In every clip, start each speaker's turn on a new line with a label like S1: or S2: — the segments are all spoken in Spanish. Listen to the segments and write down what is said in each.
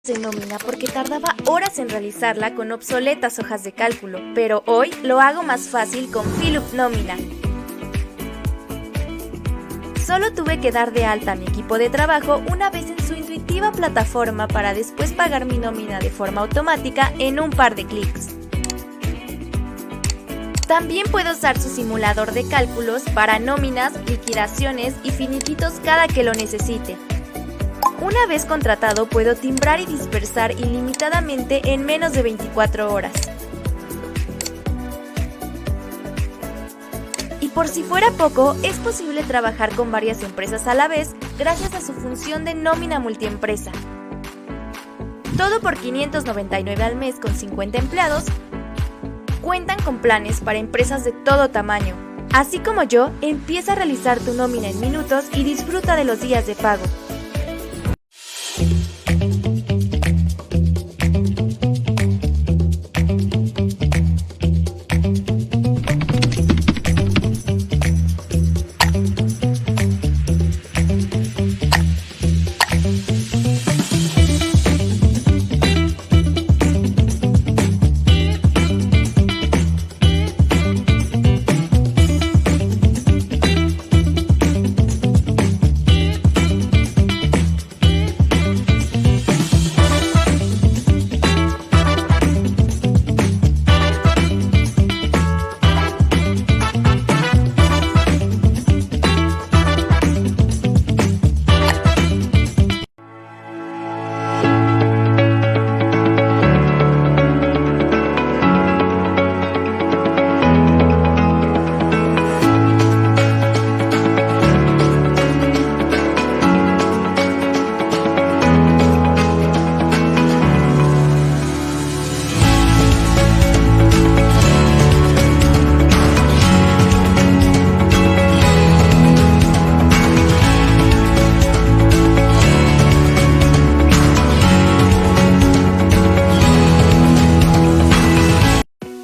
S1: de nómina porque tardaba horas en realizarla con obsoletas hojas de cálculo, pero hoy lo hago más fácil con Filup Nómina. Solo tuve que dar de alta a mi equipo de trabajo una vez en su intuitiva plataforma para después pagar mi nómina de forma automática en un par de clics. También puedo usar su simulador de cálculos para nóminas, liquidaciones y finiquitos cada que lo necesite. Una vez contratado, puedo timbrar y dispersar ilimitadamente en menos de 24 horas. Y por si fuera poco, es posible trabajar con varias empresas a la vez gracias a su función de nómina multiempresa. Todo por $599 al mes con 50 empleados. Cuentan con planes para empresas de todo tamaño. Así como yo, empieza a realizar tu nómina en minutos y disfruta de los días de pago.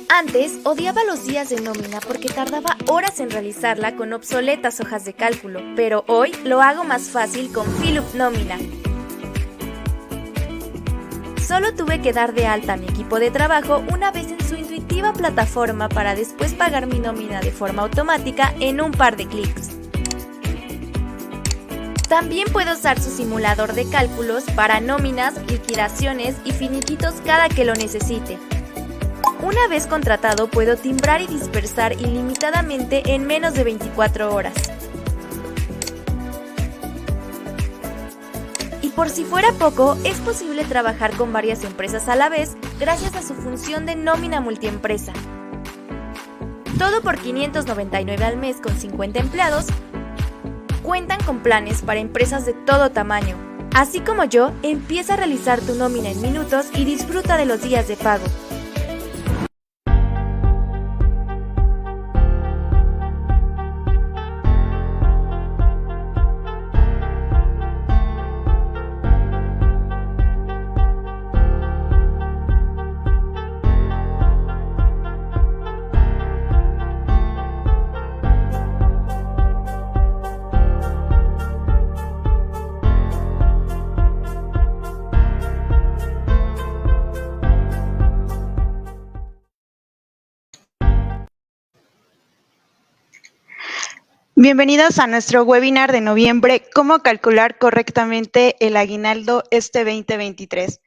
S1: Antes, odiaba los días de nómina porque tardaba horas en realizarla con obsoletas hojas de cálculo, pero hoy lo hago más fácil con Filup Nómina. Solo tuve que dar de alta a mi equipo de trabajo una vez en su intuitiva plataforma para después pagar mi nómina de forma automática en un par de clics. También puedo usar su simulador de cálculos para nóminas, liquidaciones y finiquitos cada que lo necesite. Una vez contratado, puedo timbrar y dispersar ilimitadamente en menos de 24 horas. Y por si fuera poco, es posible trabajar con varias empresas a la vez gracias a su función de nómina multiempresa. Todo por $599 al mes con 50 empleados. Cuentan con planes para empresas de todo tamaño. Así como yo, empieza a realizar tu nómina en minutos y disfruta de los días de pago.
S2: Bienvenidos a nuestro webinar de noviembre, cómo calcular correctamente el aguinaldo este 2023,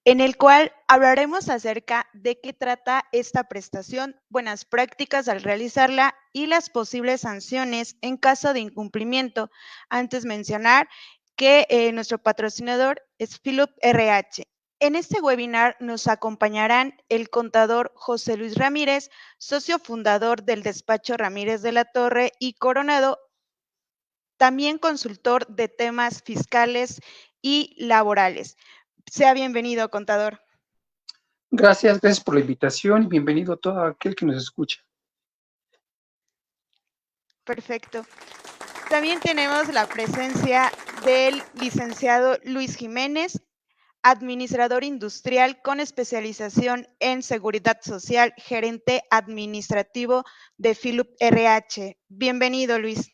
S2: en el cual hablaremos acerca de qué trata esta prestación, buenas prácticas al realizarla y las posibles sanciones en caso de incumplimiento. Antes mencionar que nuestro patrocinador es Filup RH. En este webinar nos acompañarán el contador José Luis Ramírez, socio fundador del despacho Ramírez de la Torre y Coronado, también consultor de temas fiscales y laborales. Sea bienvenido, contador.
S3: Gracias por la invitación y bienvenido a todo aquel que nos escucha.
S2: Perfecto. También tenemos la presencia del licenciado Luis Jiménez, administrador industrial con especialización en seguridad social, gerente administrativo de Filup RH. Bienvenido, Luis.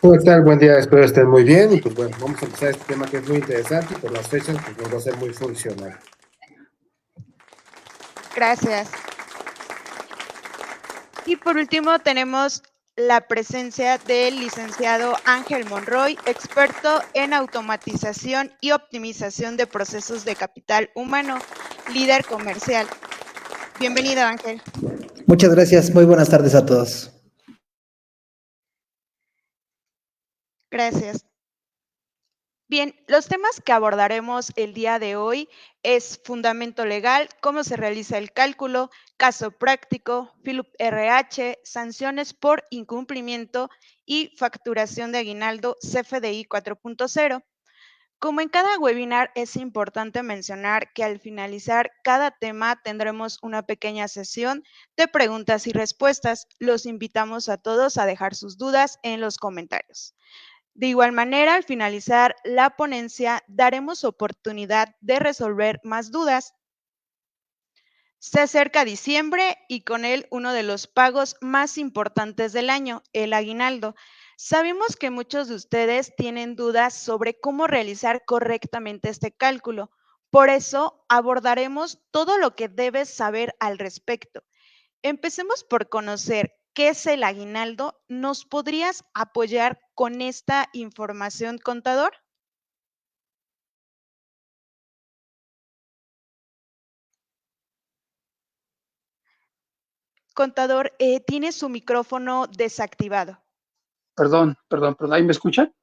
S4: ¿Cómo están? Buen día, espero estén muy bien. Y pues bueno, vamos a empezar este tema que es muy interesante y por las fechas pues nos va a ser muy funcional.
S2: Gracias. Y por último tenemos la presencia del licenciado Ángel Monroy, experto en automatización y optimización de procesos de capital humano, líder comercial. Bienvenido, Ángel.
S5: Muchas gracias, muy buenas tardes a todos.
S2: Gracias. Bien, los temas que abordaremos el día de hoy es fundamento legal, cómo se realiza el cálculo, caso práctico, FILUP RH, sanciones por incumplimiento y facturación de aguinaldo CFDI 4.0. Como en cada webinar, es importante mencionar que al finalizar cada tema tendremos una pequeña sesión de preguntas y respuestas. Los invitamos a todos a dejar sus dudas en los comentarios. De igual manera, al finalizar la ponencia, daremos oportunidad de resolver más dudas. Se acerca diciembre y con él uno de los pagos más importantes del año, el aguinaldo. Sabemos que muchos de ustedes tienen dudas sobre cómo realizar correctamente este cálculo. Por eso abordaremos todo lo que debes saber al respecto. Empecemos por conocer qué es el aguinaldo. ¿Nos podrías apoyar con esta información, contador? Contador, tiene su micrófono desactivado.
S3: Perdón. ¿Ahí me escuchan?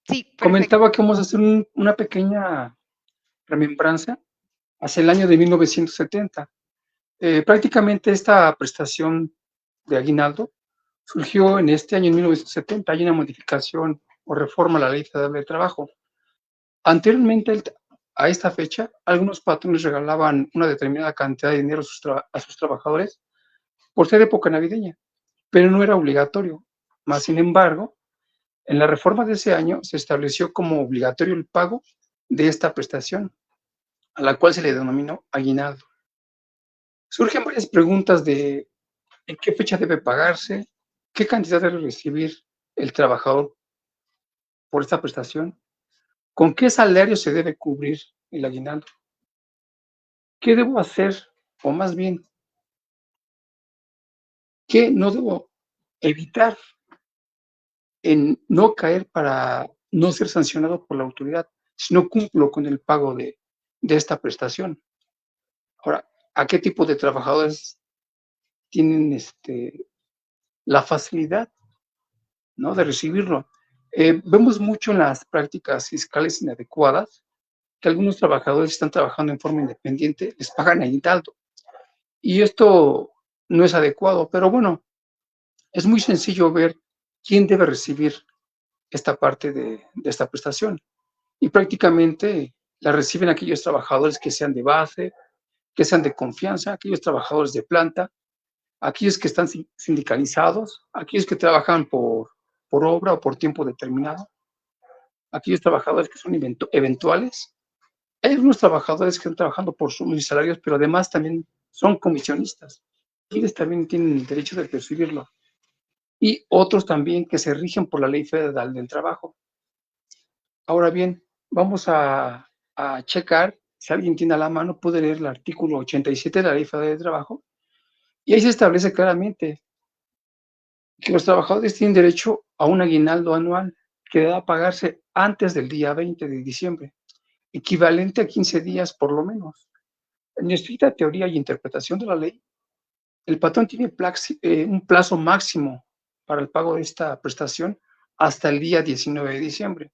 S2: Sí, perfecto.
S3: Comentaba que vamos a hacer una pequeña remembranza hacia el año de 1970. Prácticamente esta prestación de aguinaldo surgió en este año, en 1970. Hay una modificación o reforma a la Ley Federal del Trabajo. Anteriormente a esta fecha, algunos patrones regalaban una determinada cantidad de dinero a sus trabajadores por ser época navideña, pero no era obligatorio. Más sin embargo, en la reforma de ese año se estableció como obligatorio el pago de esta prestación, a la cual se le denominó aguinaldo. Surgen varias preguntas de en qué fecha debe pagarse, qué cantidad debe recibir el trabajador por esta prestación, con qué salario se debe cubrir el aguinaldo, qué debo hacer, o más bien, qué no debo evitar en no caer para no ser sancionado por la autoridad si no cumplo con el pago de esta prestación. Ahora, ¿a qué tipo de trabajadores tienen la facilidad, ¿no?, de recibirlo? Vemos mucho en las prácticas fiscales inadecuadas que algunos trabajadores están trabajando en forma independiente, les pagan aguinaldo. Y esto no es adecuado, pero bueno, es muy sencillo ver quién debe recibir esta parte de esta prestación. Y prácticamente la reciben aquellos trabajadores que sean de base, que sean de confianza, aquellos trabajadores de planta, aquellos que están sindicalizados, aquellos que trabajan por obra o por tiempo determinado, aquellos trabajadores que son eventuales. Hay algunos trabajadores que están trabajando por sus salarios, pero además también son comisionistas. Ellos también tienen derecho de percibirlo. Y otros también que se rigen por la Ley Federal del Trabajo. Ahora bien, vamos a checar, si alguien tiene a la mano, puede leer el artículo 87 de la Ley Federal del Trabajo, y ahí se establece claramente que los trabajadores tienen derecho a un aguinaldo anual que debe pagarse antes del día 20 de diciembre, equivalente a 15 días por lo menos. En estricta teoría y interpretación de la ley, el patrón tiene un plazo máximo para el pago de esta prestación hasta el día 19 de diciembre.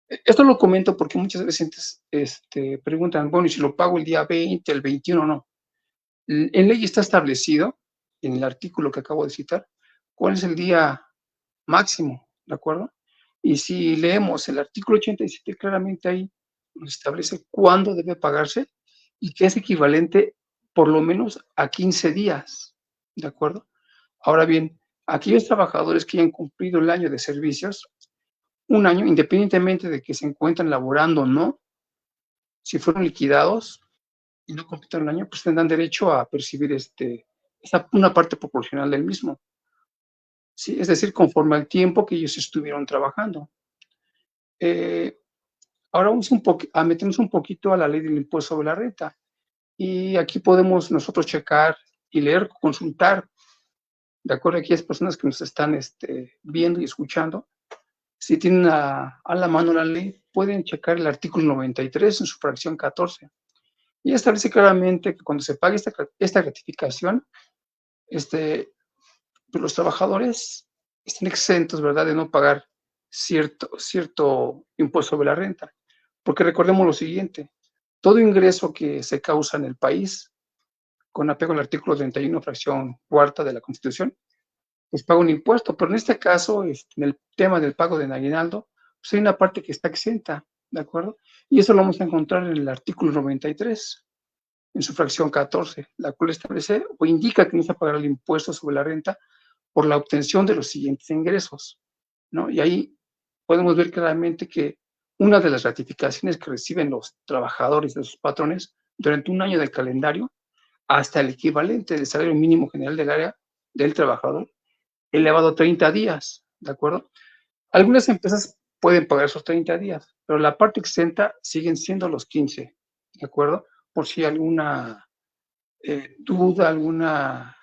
S3: Esto lo comento porque muchas veces preguntan, bueno, ¿y si lo pago el día 20, el 21 no? En ley está establecido, en el artículo que acabo de citar, cuál es el día máximo, ¿de acuerdo? Y si leemos el artículo 87, claramente ahí nos establece cuándo debe pagarse y que es equivalente por lo menos a 15 días, ¿de acuerdo? Ahora bien, aquellos trabajadores que hayan cumplido el año de servicios, un año, independientemente de que se encuentren laborando o no, si fueron liquidados y no completaron el año, pues tendrán derecho a percibir una parte proporcional del mismo. ¿sí? Es decir, conforme al tiempo que ellos estuvieron trabajando. Ahora vamos a meternos un poquito a la ley del impuesto sobre la renta. Y aquí podemos nosotros checar y leer, consultar, de acuerdo a aquellas personas que nos están viendo y escuchando. Si tienen a la mano la ley, pueden checar el artículo 93 en su fracción 14. Y establece claramente que cuando se pague esta gratificación, pues los trabajadores están exentos, ¿verdad?, de no pagar cierto impuesto sobre la renta. Porque recordemos lo siguiente, todo ingreso que se causa en el país, con apego al artículo 31, fracción cuarta de la Constitución, pues paga un impuesto, pero en este caso, en el tema del pago de aguinaldo, pues hay una parte que está exenta, ¿de acuerdo? Y eso lo vamos a encontrar en el artículo 93, en su fracción 14, la cual establece o indica que no se pagará el impuesto sobre la renta por la obtención de los siguientes ingresos, ¿no? Y ahí podemos ver claramente que una de las gratificaciones que reciben los trabajadores de sus patrones durante un año del calendario, hasta el equivalente del salario mínimo general del área del trabajador, elevado a 30 días, ¿de acuerdo? Algunas empresas pueden pagar esos 30 días, pero la parte exenta siguen siendo los 15, ¿de acuerdo? Por si alguna duda, alguna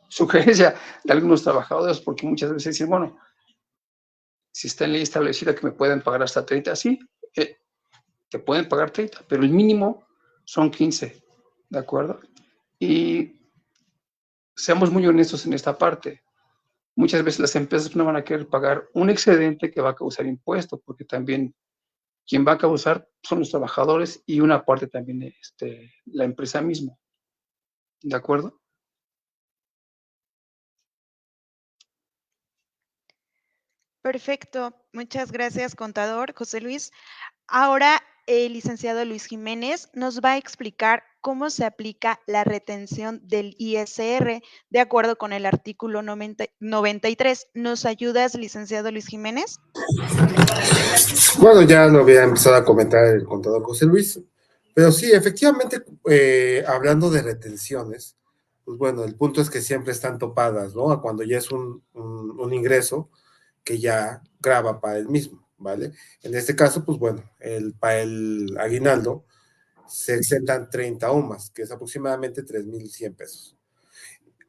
S3: sugerencia de algunos trabajadores, porque muchas veces dicen, bueno, si está en ley establecida que me pueden pagar hasta 30, sí, te pueden pagar 30, pero el mínimo son 15, ¿de acuerdo? Y seamos muy honestos en esta parte. Muchas veces las empresas no van a querer pagar un excedente que va a causar impuesto, porque también quien va a causar son los trabajadores y una parte también la empresa misma. ¿De acuerdo?
S2: Perfecto. Muchas gracias, contador José Luis. Ahora, el licenciado Luis Jiménez nos va a explicar cómo se aplica la retención del ISR de acuerdo con el artículo 93. ¿Nos ayudas, licenciado Luis Jiménez?
S4: Bueno, ya lo había empezado a comentar el contador José Luis, pero sí, efectivamente, hablando de retenciones, pues bueno, el punto es que siempre están topadas, ¿no? A cuando ya es un ingreso que ya graba para el mismo, ¿vale? En este caso, pues bueno, para el aguinaldo se exentan 30 UMAS, que es aproximadamente 3,100 pesos.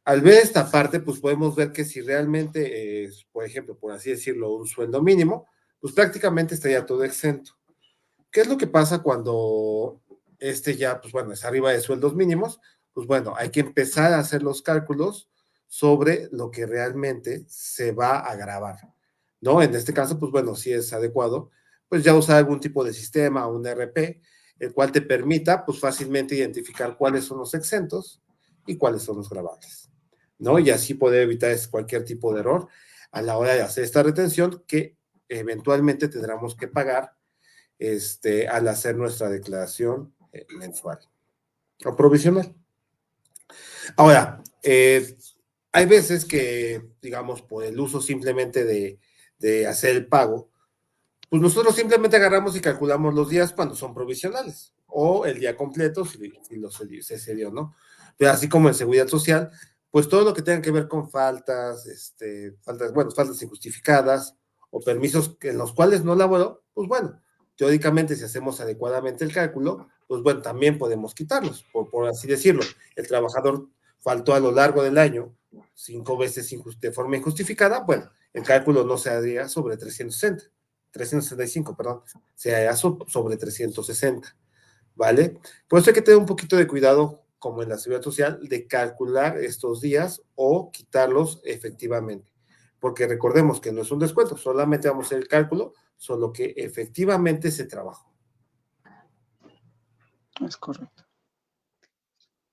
S4: Al ver esta parte, pues podemos ver que si realmente es, por ejemplo, por así decirlo, un sueldo mínimo, pues prácticamente estaría todo exento. ¿Qué es lo que pasa cuando ya, pues bueno, es arriba de sueldos mínimos? Pues bueno, hay que empezar a hacer los cálculos sobre lo que realmente se va a grabar, ¿no? En este caso, pues bueno, si es adecuado, pues ya usar algún tipo de sistema, un RP, el cual te permita, pues fácilmente identificar cuáles son los exentos y cuáles son los grabables, ¿no? Y así poder evitar cualquier tipo de error a la hora de hacer esta retención que eventualmente tendremos que pagar al hacer nuestra declaración mensual o provisional. Ahora, hay veces que, digamos, por el uso simplemente de hacer el pago, pues nosotros simplemente agarramos y calculamos los días cuando son provisionales o el día completo si se dio, ¿no? Pero así como en Seguridad Social, pues todo lo que tenga que ver con faltas injustificadas o permisos en los cuales no laboró, pues bueno, teóricamente si hacemos adecuadamente el cálculo, pues bueno, también podemos quitarlos, por así decirlo. El trabajador faltó a lo largo del año 5 veces de forma injustificada, bueno, el cálculo no se haría sobre 365, perdón, se haría sobre 360, ¿vale? Por eso hay que tener un poquito de cuidado, como en la Seguridad Social, de calcular estos días o quitarlos efectivamente, porque recordemos que no es un descuento, solamente vamos a hacer el cálculo, solo que efectivamente se trabajó.
S3: Es correcto.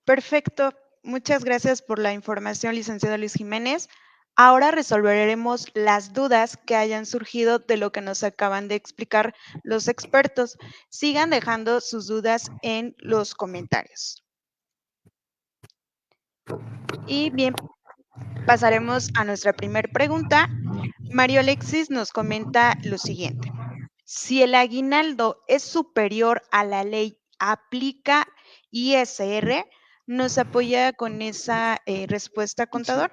S2: Perfecto. Muchas gracias por la información, licenciado Luis Jiménez. Ahora resolveremos las dudas que hayan surgido de lo que nos acaban de explicar los expertos. Sigan dejando sus dudas en los comentarios. Y bien, pasaremos a nuestra primera pregunta. Mario Alexis nos comenta lo siguiente. Si el aguinaldo es superior a la ley, ¿aplica ISR? ¿Nos apoya con esa respuesta, contador?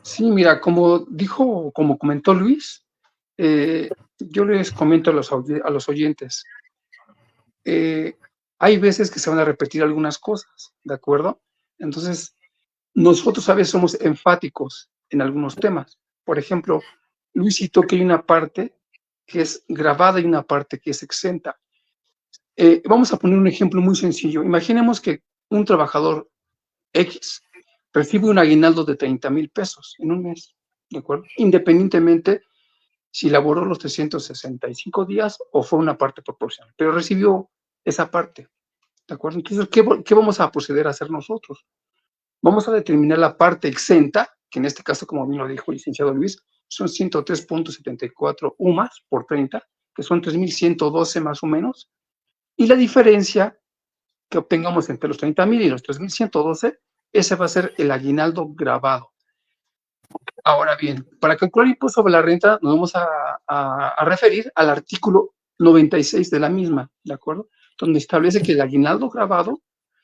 S3: Sí, mira, como comentó Luis, yo les comento a los oyentes, hay veces que se van a repetir algunas cosas, ¿de acuerdo? Entonces, nosotros a veces somos enfáticos en algunos temas. Por ejemplo, Luis citó que hay una parte que es grabada y una parte que es exenta. Vamos a poner un ejemplo muy sencillo. Imaginemos que un trabajador X recibe un aguinaldo de 30,000 pesos en un mes, ¿de acuerdo? Independientemente si laboró los 365 días o fue una parte proporcional, pero recibió esa parte, ¿de acuerdo? Entonces, ¿qué vamos a proceder a hacer nosotros? Vamos a determinar la parte exenta, que en este caso, como bien lo dijo el licenciado Luis, son 103.74 UMAS por 30, que son 3,112 más o menos, y la diferencia que obtengamos entre los 30,000 y los 3,112, ese va a ser el aguinaldo grabado. Ahora bien, para calcular el impuesto sobre la renta nos vamos a referir al artículo 96 de la misma, ¿de acuerdo? Donde establece que el aguinaldo grabado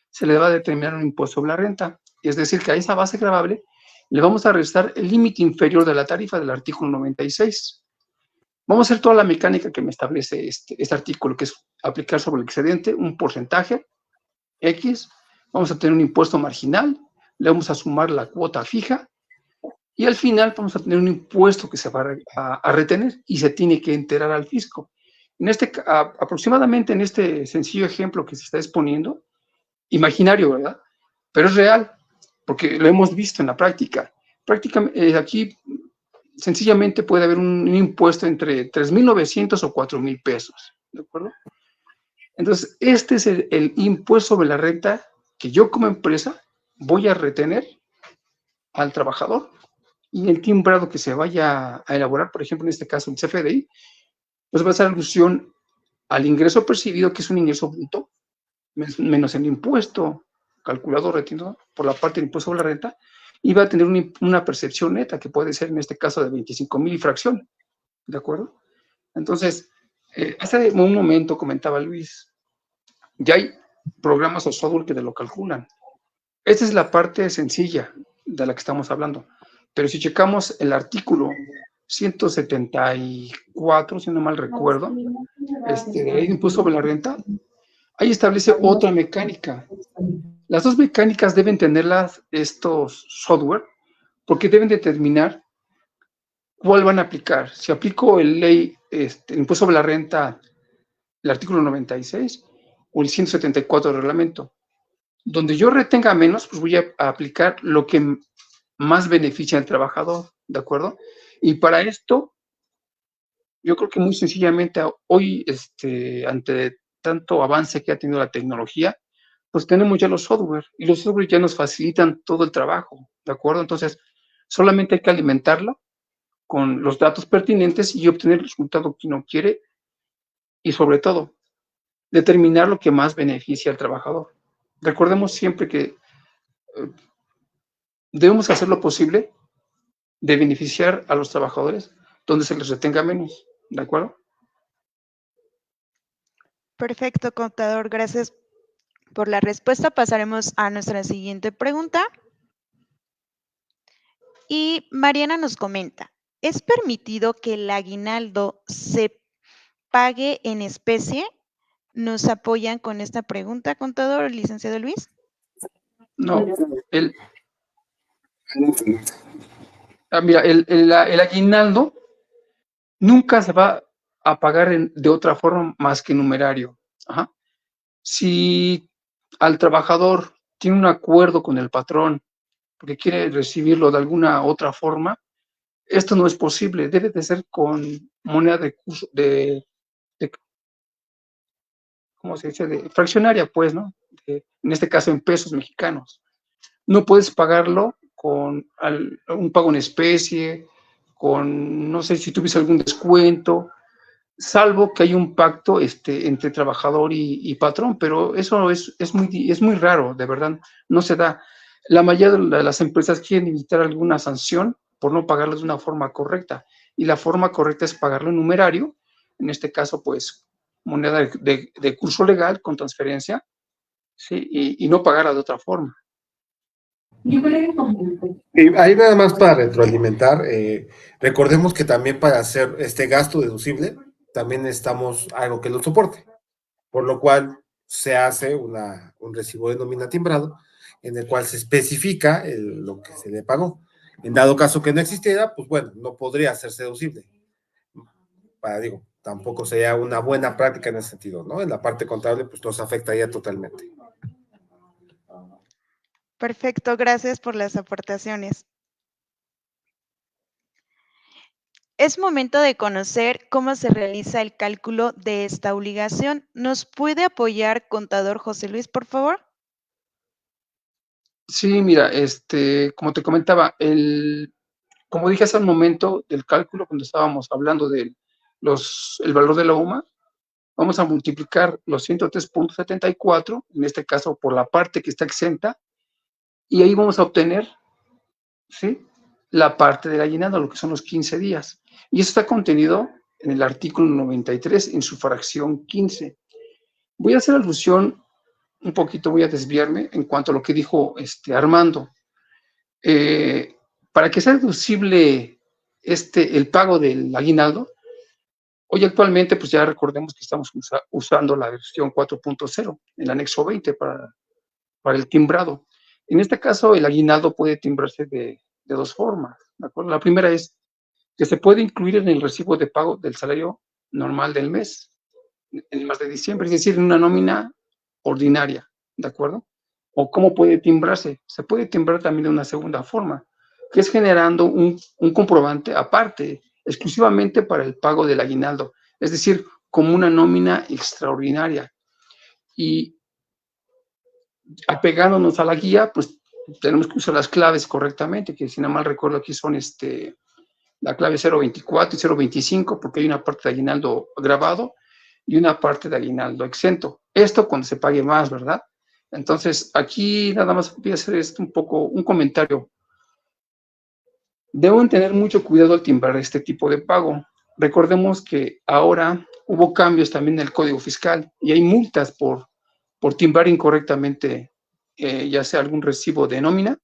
S3: se le va a determinar un impuesto sobre la renta. Es decir, que a esa base gravable le vamos a restar el límite inferior de la tarifa del artículo 96. Vamos a hacer toda la mecánica que me establece este artículo, que es aplicar sobre el excedente un porcentaje X, vamos a tener un impuesto marginal, le vamos a sumar la cuota fija y al final vamos a tener un impuesto que se va a retener y se tiene que enterar al fisco. Aproximadamente en este sencillo ejemplo que se está exponiendo, imaginario, ¿verdad? Pero es real, porque lo hemos visto en la práctica. Prácticamente, aquí sencillamente puede haber un impuesto entre 3,900 o 4,000 pesos, ¿de acuerdo? Entonces, este es el impuesto sobre la renta que yo como empresa voy a retener al trabajador y el timbrado que se vaya a elaborar, por ejemplo, en este caso el CFDI, pues va a hacer alusión al ingreso percibido, que es un ingreso bruto, menos el impuesto calculado retenido por la parte del impuesto sobre la renta, y va a tener una percepción neta, que puede ser en este caso de 25,000 y fracción, ¿de acuerdo? Entonces, hace un momento comentaba Luis, ya hay programas o software que te lo calculan. Esta es la parte sencilla de la que estamos hablando. Pero si checamos el artículo 174, si no mal recuerdo, de la ley de impuesto sobre la renta, ahí establece otra mecánica. Las dos mecánicas deben tenerlas estos software porque deben determinar cuál van a aplicar. Si aplico el impuesto sobre la renta, el artículo 96 o el 174 del reglamento. Donde yo retenga menos, pues voy a aplicar lo que más beneficia al trabajador, ¿de acuerdo? Y para esto, yo creo que muy sencillamente hoy, ante tanto avance que ha tenido la tecnología, pues tenemos ya los software y los software ya nos facilitan todo el trabajo, ¿de acuerdo? Entonces, solamente hay que alimentarlo con los datos pertinentes y obtener el resultado que uno quiere y sobre todo, determinar lo que más beneficia al trabajador. Recordemos siempre que debemos hacer lo posible de beneficiar a los trabajadores donde se les retenga menos, ¿de acuerdo?
S2: Perfecto, contador. Gracias por la respuesta. Pasaremos a nuestra siguiente pregunta. Y Mariana nos comenta, ¿es permitido que el aguinaldo se pague en especie? ¿Nos apoyan con esta pregunta, contador, licenciado Luis?
S3: No, mira, el aguinaldo nunca se va a pagar de otra forma más que numerario. Ajá. Si al trabajador tiene un acuerdo con el patrón porque quiere recibirlo de alguna otra forma, esto no es posible, debe de ser con moneda de ¿cómo se dice? De fraccionaria, pues, ¿no? En este caso en pesos mexicanos. No puedes pagarlo con un pago en especie, con, no sé si tuviste algún descuento, salvo que hay un pacto entre trabajador y patrón, pero eso es muy raro, de verdad, no se da. La mayoría de las empresas quieren evitar alguna sanción por no pagarlo de una forma correcta, y la forma correcta es pagarlo en numerario, en este caso, pues, moneda de curso legal con transferencia, ¿sí? Y no pagarla de otra forma.
S4: Y ahí nada más para retroalimentar, recordemos que también para hacer este gasto deducible, también necesitamos algo que lo soporte, por lo cual se hace un recibo de nómina timbrado en el cual se especifica lo que se le pagó. En dado caso que no existiera, pues bueno, no podría hacerse deducible. Digo, tampoco sería una buena práctica en ese sentido, ¿no? En la parte contable, pues nos afectaría totalmente.
S2: Perfecto, gracias por las aportaciones. Es momento de conocer cómo se realiza el cálculo de esta obligación. ¿Nos puede apoyar, contador José Luis, por favor?
S3: Sí, mira, como te comentaba, como dije hace un momento del cálculo, cuando estábamos hablando del el valor de la UMA, vamos a multiplicar los 103.74, en este caso por la parte que está exenta, y ahí vamos a obtener, ¿sí?, la parte del aguinaldo, lo que son los 15 días. Y eso está contenido en el artículo 93, en su fracción 15. Voy a hacer alusión un poquito, voy a desviarme en cuanto a lo que dijo Armando. Para que sea deducible el pago del aguinaldo, hoy actualmente, pues ya recordemos que estamos usando la versión 4.0, el anexo 20 para el timbrado. En este caso, el aguinaldo puede timbrarse de dos formas, ¿de acuerdo? La primera es que se puede incluir en el recibo de pago del salario normal del mes, en el mes de diciembre, es decir, en una nómina ordinaria, ¿de acuerdo? ¿O cómo puede timbrarse? Se puede timbrar también de una segunda forma, que es generando un comprobante aparte, exclusivamente para el pago del aguinaldo, es decir, como una nómina extraordinaria. Y apegándonos a la guía, pues tenemos que usar las claves correctamente, que si no mal recuerdo aquí son la clave 024 y 025, porque hay una parte de aguinaldo grabado y una parte de aguinaldo exento. Esto cuando se pague más, ¿verdad? Entonces, aquí nada más voy a hacer un comentario. Deben tener mucho cuidado al timbrar este tipo de pago. Recordemos que ahora hubo cambios también en el Código Fiscal y hay multas por timbrar incorrectamente, ya sea algún recibo de nómina,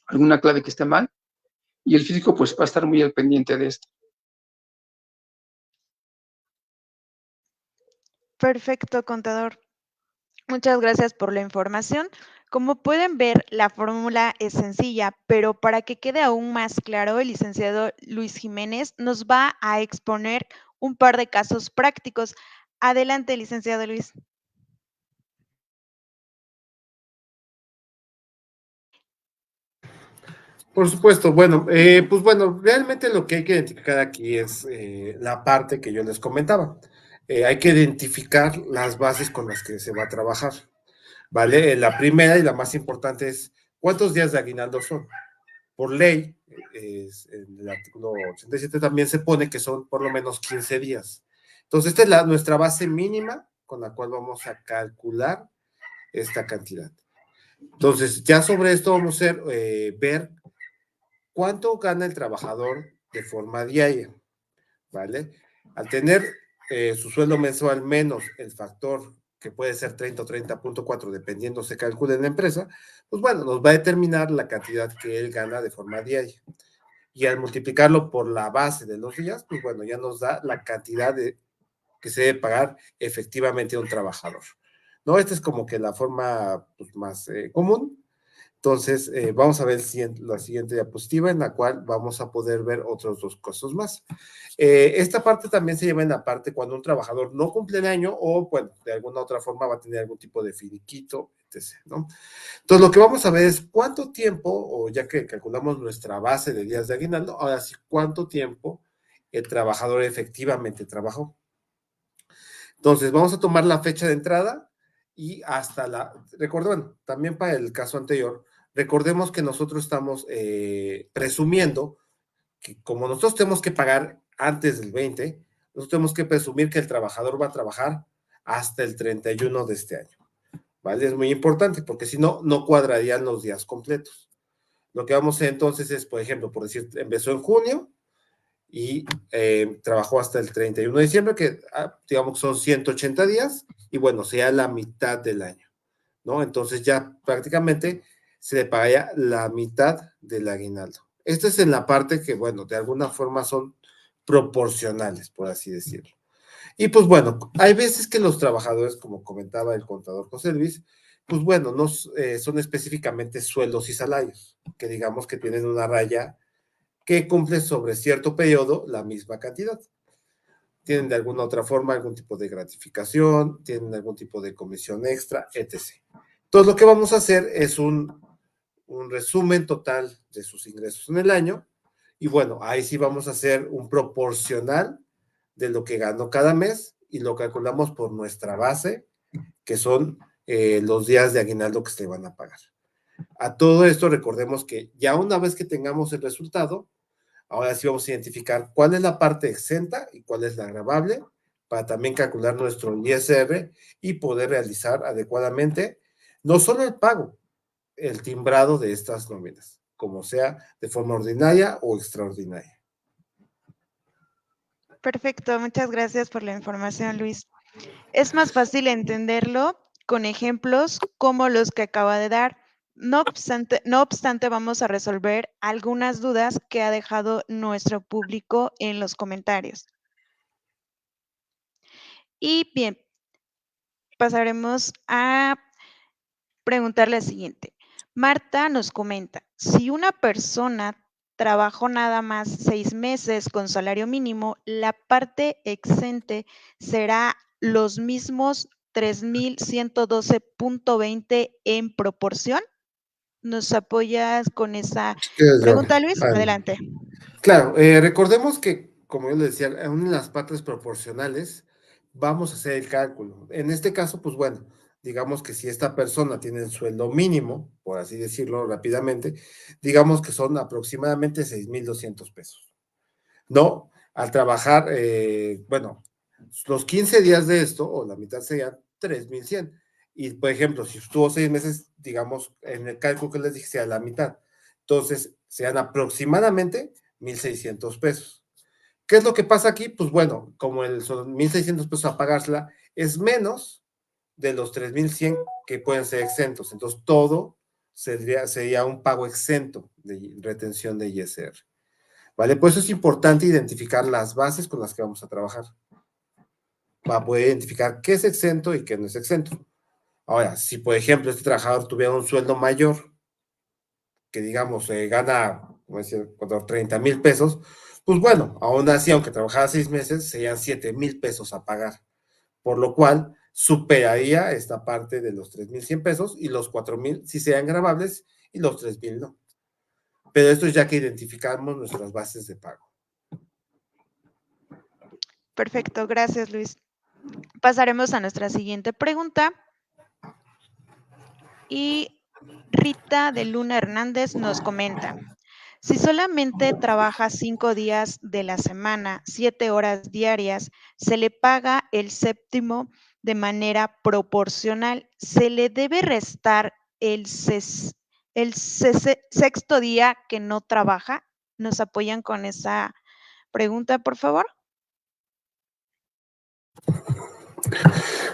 S3: alguna clave que esté mal, y el físico pues va a estar muy al pendiente de esto.
S2: Perfecto, contador. Muchas gracias por la información. Como pueden ver, la fórmula es sencilla, pero para que quede aún más claro, el licenciado Luis Jiménez nos va a exponer un par de casos prácticos. Adelante, licenciado Luis.
S4: Por supuesto, bueno, pues bueno, realmente lo que hay que identificar aquí es la parte que yo les comentaba. Hay que identificar las bases con las que se va a trabajar, ¿vale? La primera y la más importante es cuántos días de aguinaldo son. Por ley, en el artículo 87 también se pone que son por lo menos 15 días. Entonces, esta es nuestra base mínima con la cual vamos a calcular esta cantidad. Entonces, ya sobre esto vamos a ver cuánto gana el trabajador de forma diaria, ¿vale? Al tener su sueldo mensual menos el factor que puede ser 30 o 30.4, dependiendo se calcule en la empresa, pues bueno, nos va a determinar la cantidad que él gana de forma diaria. Y al multiplicarlo por la base de los días, pues bueno, ya nos da la cantidad que se debe pagar efectivamente a un trabajador. ¿No? Esta es como que la forma pues, más común. Entonces, vamos a ver la siguiente diapositiva en la cual vamos a poder ver otros dos costos más. Esta parte también se lleva en la parte cuando un trabajador no cumple el año o, bueno, de alguna otra forma va a tener algún tipo de finiquito, etc., ¿no? Entonces, lo que vamos a ver es cuánto tiempo, o ya que calculamos nuestra base de días de aguinaldo, ahora sí, cuánto tiempo el trabajador efectivamente trabajó. Entonces, vamos a tomar la fecha de entrada y recuerden, también para el caso anterior, recordemos que nosotros estamos presumiendo que como nosotros tenemos que pagar antes del 20, nosotros tenemos que presumir que el trabajador va a trabajar hasta el 31 de este año, ¿vale? Es muy importante porque si no, no cuadrarían los días completos. Lo que vamos a hacer entonces es, por ejemplo, por decir, empezó en junio y trabajó hasta el 31 de diciembre, que digamos son 180 días, y bueno, sea la mitad del año, ¿no? Entonces ya prácticamente se le pagaría la mitad del aguinaldo. Esto es en la parte que, bueno, de alguna forma son proporcionales, por así decirlo. Y pues bueno, hay veces que los trabajadores, como comentaba el contador José Luis, pues bueno, no son específicamente sueldos y salarios, que digamos que tienen una raya que cumple sobre cierto periodo la misma cantidad. Tienen de alguna otra forma algún tipo de gratificación, tienen algún tipo de comisión extra, etc. Entonces lo que vamos a hacer es un resumen total de sus ingresos en el año y bueno, ahí sí vamos a hacer un proporcional de lo que ganó cada mes y lo calculamos por nuestra base, que son los días de aguinaldo que se van a pagar. A todo esto recordemos que ya una vez que tengamos el resultado, ahora sí vamos a identificar cuál es la parte exenta y cuál es la gravable para también calcular nuestro ISR y poder realizar adecuadamente no solo el pago, el timbrado de estas nóminas, como sea de forma ordinaria o extraordinaria.
S2: Perfecto, muchas gracias por la información, Luis. Es más fácil entenderlo con ejemplos como los que acaba de dar. No obstante, vamos a resolver algunas dudas que ha dejado nuestro público en los comentarios. Y bien, pasaremos a preguntarle lo siguiente. Marta nos comenta, si una persona trabajó nada más 6 meses con salario mínimo, la parte exente será los mismos 3,112.20 en proporción. ¿Nos apoyas con esa pregunta, Luis?
S4: Vale.
S2: Adelante.
S4: Claro, recordemos que, como yo le decía, en las partes proporcionales vamos a hacer el cálculo. En este caso, pues bueno, digamos que si esta persona tiene el sueldo mínimo, por así decirlo rápidamente, digamos que son aproximadamente 6,200 pesos. ¿No? Al trabajar, bueno, los 15 días de esto, o la mitad serían 3,100. Y, por ejemplo, si estuvo 6 meses, digamos, en el cálculo que les dije, sea la mitad. Entonces, sean aproximadamente 1,600 pesos. ¿Qué es lo que pasa aquí? Pues bueno, como son 1,600 pesos a pagársela, es menos de los 3,100 que pueden ser exentos. Entonces, todo sería un pago exento de retención de ISR. ¿Vale? Por eso es importante identificar las bases con las que vamos a trabajar, para poder identificar qué es exento y qué no es exento. Ahora, si por ejemplo este trabajador tuviera un sueldo mayor, que digamos gana, como decía, 30,000 pesos, pues bueno, aún así, aunque trabajara 6 meses, serían 7,000 pesos a pagar, por lo cual superaría esta parte de los 3,100 pesos y los 4,000 si sean gravables y los 3,000 no. Pero esto es ya que identificamos nuestras bases de pago.
S2: Perfecto, gracias, Luis. Pasaremos a nuestra siguiente pregunta. Y Rita de Luna Hernández nos comenta, si solamente trabaja 5 días de la semana, 7 horas diarias, se le paga el séptimo de manera proporcional. ¿Se le debe restar el sexto día que no trabaja? ¿Nos apoyan con esa pregunta, por favor?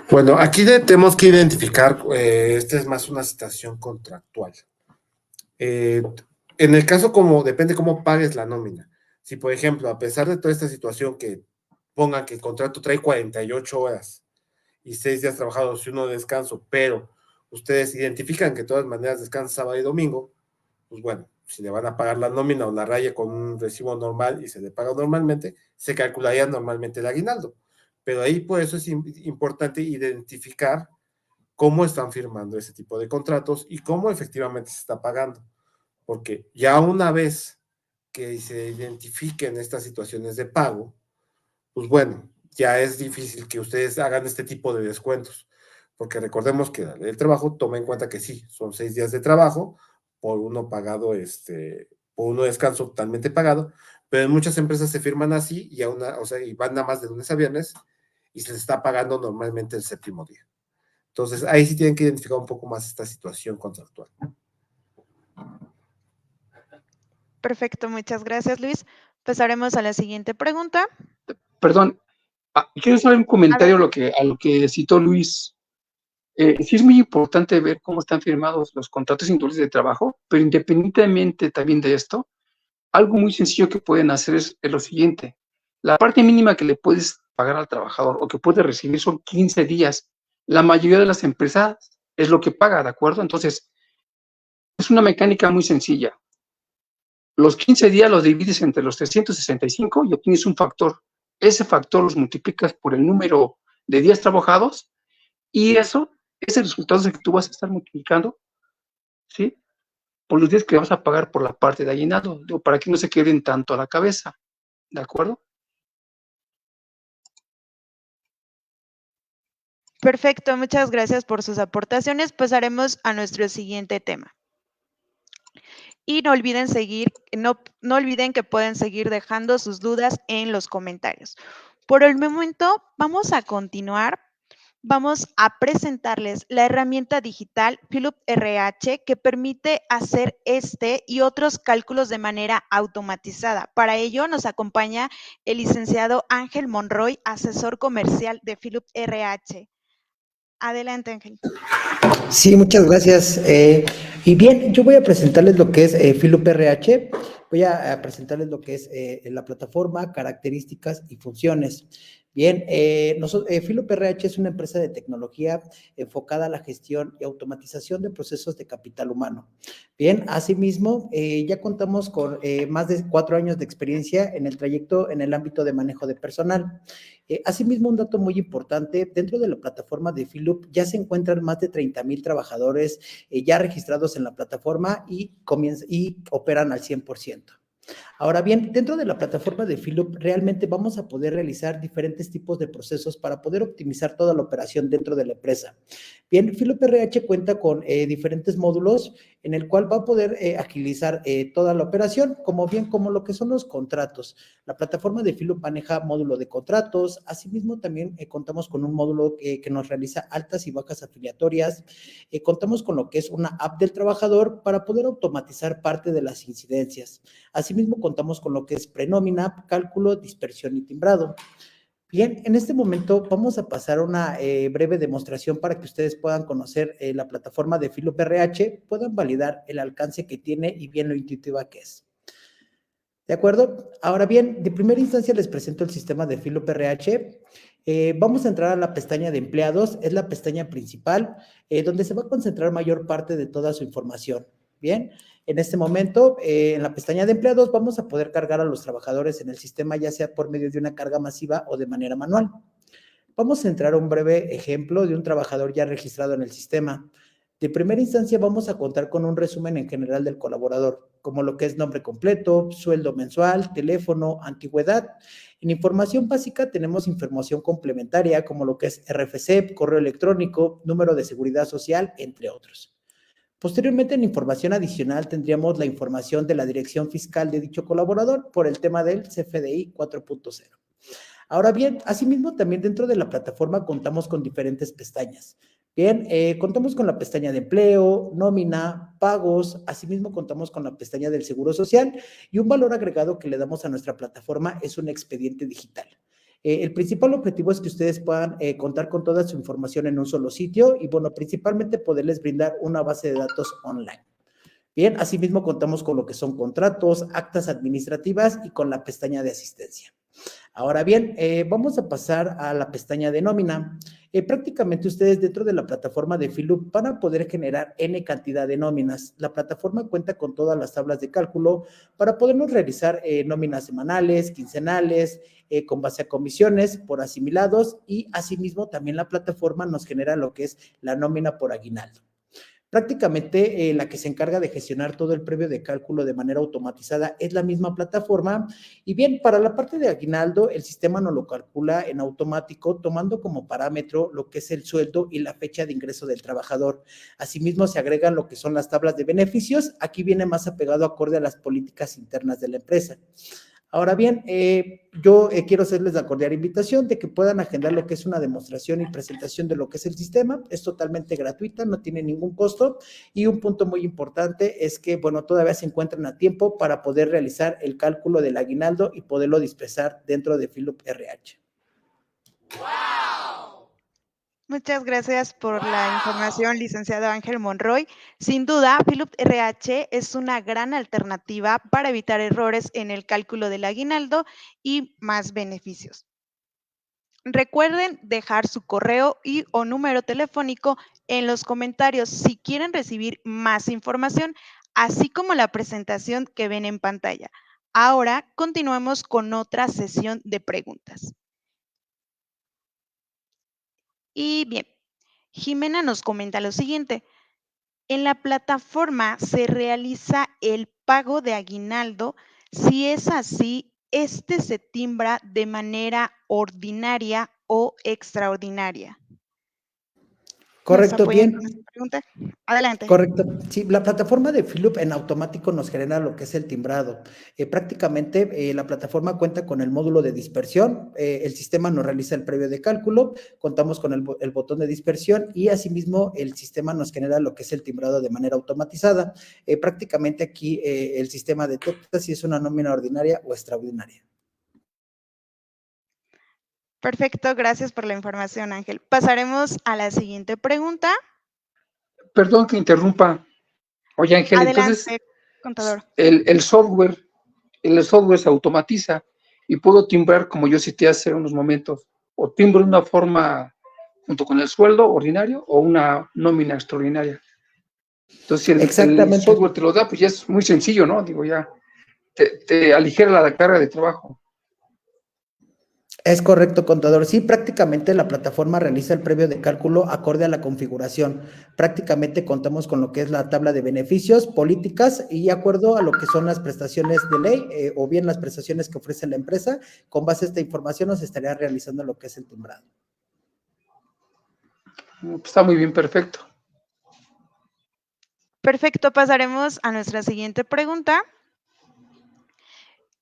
S4: Bueno, aquí tenemos que identificar, esta es más una situación contractual. En el caso depende cómo pagues la nómina. Si, por ejemplo, a pesar de toda esta situación que pongan que el contrato trae 48 horas y 6 días trabajados y 1 de descanso, pero ustedes identifican que de todas maneras descansa sábado y domingo, pues bueno, si le van a pagar la nómina o la raya con un recibo normal y se le paga normalmente, se calcularía normalmente el aguinaldo. Pero ahí por eso es importante identificar cómo están firmando ese tipo de contratos y cómo efectivamente se está pagando. Porque ya una vez que se identifiquen estas situaciones de pago, pues bueno, ya es difícil que ustedes hagan este tipo de descuentos. Porque recordemos que el trabajo toma en cuenta que sí, son 6 días de trabajo por uno pagado, por uno descanso totalmente pagado, pero en muchas empresas se firman así y y van nada más de lunes a viernes y se les está pagando normalmente el séptimo día. Entonces, ahí sí tienen que identificar un poco más esta situación contractual.
S2: Perfecto, muchas gracias, Luis. Pasaremos a la siguiente pregunta.
S3: Perdón, quiero hacer un comentario a lo que citó Luis. Sí es muy importante ver cómo están firmados los contratos individuales de trabajo, pero independientemente también de esto, algo muy sencillo que pueden hacer es lo siguiente. La parte mínima que le puedes pagar al trabajador o que puede recibir son 15 días. La mayoría de las empresas es lo que paga, ¿de acuerdo? Entonces, es una mecánica muy sencilla. Los 15 días los divides entre los 365 y obtienes un factor. Ese factor los multiplicas por el número de días trabajados y eso es el resultado que tú vas a estar multiplicando, ¿sí? Por los días que vas a pagar por la parte de aguinaldo, para que no se queden tanto a la cabeza, ¿de acuerdo?
S2: Perfecto, muchas gracias por sus aportaciones. Pasaremos a nuestro siguiente tema. Y no olviden no olviden que pueden seguir dejando sus dudas en los comentarios. Por el momento, vamos a continuar. Vamos a presentarles la herramienta digital Filup RH que permite hacer este y otros cálculos de manera automatizada. Para ello nos acompaña el licenciado Ángel Monroy, asesor comercial de Filup RH. Adelante, Ángel.
S5: Sí, muchas gracias. Y bien, yo voy a presentarles lo que es Filup RH. Voy a presentarles lo que es la plataforma, características y funciones. Bien, Filup RH es una empresa de tecnología enfocada a la gestión y automatización de procesos de capital humano. Bien, asimismo, ya contamos con más de 4 años de experiencia en el trayecto en el ámbito de manejo de personal. Asimismo, un dato muy importante, dentro de la plataforma de Filup ya se encuentran más de 30,000 trabajadores ya registrados en la plataforma y operan al 100%. Ahora bien, dentro de la plataforma de Filup realmente vamos a poder realizar diferentes tipos de procesos para poder optimizar toda la operación dentro de la empresa. Bien, Filup RH cuenta con diferentes módulos en el cual va a poder agilizar toda la operación, como lo que son los contratos. La plataforma de Filup maneja módulo de contratos, asimismo también contamos con un módulo que nos realiza altas y bajas afiliatorias, contamos con lo que es una app del trabajador para poder automatizar parte de las incidencias. Asimismo, contamos con lo que es prenómina, cálculo, dispersión y timbrado. Bien, en este momento vamos a pasar una breve demostración para que ustedes puedan conocer la plataforma de Filup RH, puedan validar el alcance que tiene y bien lo intuitiva que es. ¿De acuerdo? Ahora bien, de primera instancia les presento el sistema de Filup RH. Vamos a entrar a la pestaña de empleados, es la pestaña principal, donde se va a concentrar mayor parte de toda su información. Bien, en este momento, en la pestaña de empleados, vamos a poder cargar a los trabajadores en el sistema, ya sea por medio de una carga masiva o de manera manual. Vamos a entrar a un breve ejemplo de un trabajador ya registrado en el sistema. De primera instancia, vamos a contar con un resumen en general del colaborador, como lo que es nombre completo, sueldo mensual, teléfono, antigüedad. En información básica tenemos información complementaria, como lo que es RFC, correo electrónico, número de seguridad social, entre otros. Posteriormente, en información adicional, tendríamos la información de la dirección fiscal de dicho colaborador por el tema del CFDI 4.0. Ahora bien, asimismo, también dentro de la plataforma contamos con diferentes pestañas. Bien, contamos con la pestaña de empleo, nómina, pagos, asimismo contamos con la pestaña del seguro social y un valor agregado que le damos a nuestra plataforma es un expediente digital. El principal objetivo es que ustedes puedan contar con toda su información en un solo sitio y, bueno, principalmente poderles brindar una base de datos online. Bien, asimismo contamos con lo que son contratos, actas administrativas y con la pestaña de asistencia. Ahora bien, vamos a pasar a la pestaña de nómina. Prácticamente ustedes dentro de la plataforma de Filup van a poder generar N cantidad de nóminas. La plataforma cuenta con todas las tablas de cálculo para podernos realizar nóminas semanales, quincenales, con base a comisiones por asimilados y asimismo también la plataforma nos genera lo que es la nómina por aguinaldo. Prácticamente la que se encarga de gestionar todo el previo de cálculo de manera automatizada es la misma plataforma. Y bien, para la parte de aguinaldo, el sistema nos lo calcula en automático, tomando como parámetro lo que es el sueldo y la fecha de ingreso del trabajador. Asimismo, se agregan lo que son las tablas de beneficios. Aquí viene más apegado acorde a las políticas internas de la empresa. Ahora bien, yo quiero hacerles la cordial invitación de que puedan agendar lo que es una demostración y presentación de lo que es el sistema. Es totalmente gratuita, no tiene ningún costo. Y un punto muy importante es que, bueno, todavía se encuentran a tiempo para poder realizar el cálculo del aguinaldo y poderlo dispersar dentro de Filup RH. ¡Wow!
S2: Muchas gracias por la información, licenciado Ángel Monroy. Sin duda, Filup RH es una gran alternativa para evitar errores en el cálculo del aguinaldo y más beneficios. Recuerden dejar su correo y o número telefónico en los comentarios si quieren recibir más información, así como la presentación que ven en pantalla. Ahora continuemos con otra sesión de preguntas. Y bien, Jimena nos comenta lo siguiente. En la plataforma se realiza el pago de aguinaldo. Si es así, este se timbra de manera ordinaria o extraordinaria. ¿Nos
S5: Correcto,
S2: apoyan
S5: bien.
S2: con esta pregunta? Adelante.
S5: Correcto. Sí, la plataforma de Filup en automático nos genera lo que es el timbrado. Prácticamente la plataforma cuenta con el módulo de dispersión, el sistema nos realiza el previo de cálculo, contamos con el botón de dispersión y asimismo el sistema nos genera lo que es el timbrado de manera automatizada. Prácticamente aquí el sistema detecta si es una nómina ordinaria o extraordinaria.
S2: Perfecto, gracias por la información, Ángel. Pasaremos a la siguiente pregunta.
S3: Perdón que interrumpa. Oye, Ángel, entonces
S2: Adelante, contador.
S3: el software se automatiza y puedo timbrar como yo cité hace unos momentos, o timbro de una forma junto con el sueldo ordinario o una nómina extraordinaria. Entonces, si el
S5: Exactamente.
S3: software te lo da, pues ya es muy sencillo, ¿no? Digo, ya te aligera la carga de trabajo.
S5: Es correcto, contador. Sí, prácticamente la plataforma realiza el previo de cálculo acorde a la configuración. Prácticamente contamos con lo que es la tabla de beneficios, políticas y de acuerdo a lo que son las prestaciones de ley o bien las prestaciones que ofrece la empresa. Con base a esta información nos estaría realizando lo que es el timbrado.
S3: Está muy bien, perfecto.
S2: Perfecto, pasaremos a nuestra siguiente pregunta.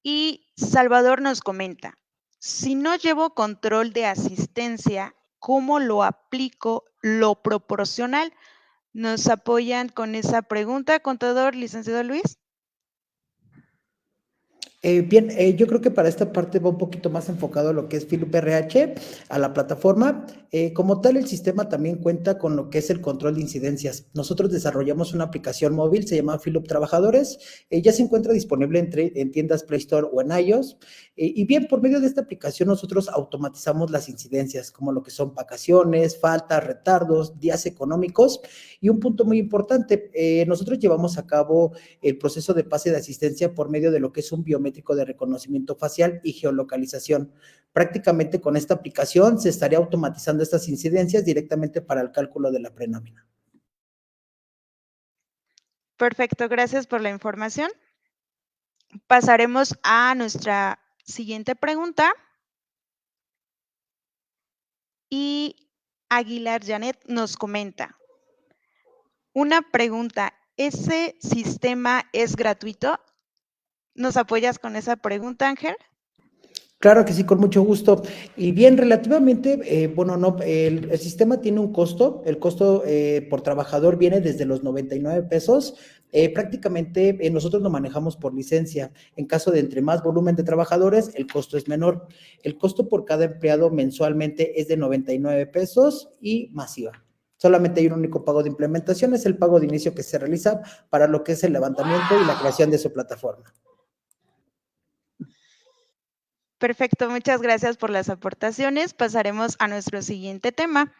S2: Y Salvador nos comenta, si no llevo control de asistencia, ¿cómo lo aplico lo proporcional? ¿Nos apoyan con esa pregunta, contador, licenciado Luis?
S5: Bien, yo creo que para esta parte va un poquito más enfocado a lo que es Filup RH, a la plataforma. Como tal, el sistema también cuenta con lo que es el control de incidencias. Nosotros desarrollamos una aplicación móvil, se llama Filup Trabajadores. Ya se encuentra disponible en tiendas Play Store o en iOS. Y bien, por medio de esta aplicación nosotros automatizamos las incidencias, como lo que son vacaciones, faltas, retardos, días económicos. Y un punto muy importante, nosotros llevamos a cabo el proceso de pase de asistencia por medio de lo que es un biométrico de reconocimiento facial y geolocalización. Prácticamente con esta aplicación se estaría automatizando estas incidencias directamente para el cálculo de la prenómina.
S2: Perfecto, gracias por la información. Pasaremos a nuestra siguiente pregunta. Y Aguilar Janet nos comenta, una pregunta, ¿ese sistema es gratuito? ¿Nos apoyas con esa pregunta, Ángel?
S5: Claro que sí, con mucho gusto. Y bien, relativamente, bueno, no, el sistema tiene un costo. El costo por trabajador viene desde los 99 pesos. Prácticamente nosotros lo manejamos por licencia. En caso de entre más volumen de trabajadores, el costo es menor. El costo por cada empleado mensualmente es de 99 pesos y masiva. Solamente hay un único pago de implementación, es el pago de inicio que se realiza para lo que es el levantamiento y la creación de su plataforma.
S2: Perfecto, muchas gracias por las aportaciones. Pasaremos a nuestro siguiente tema.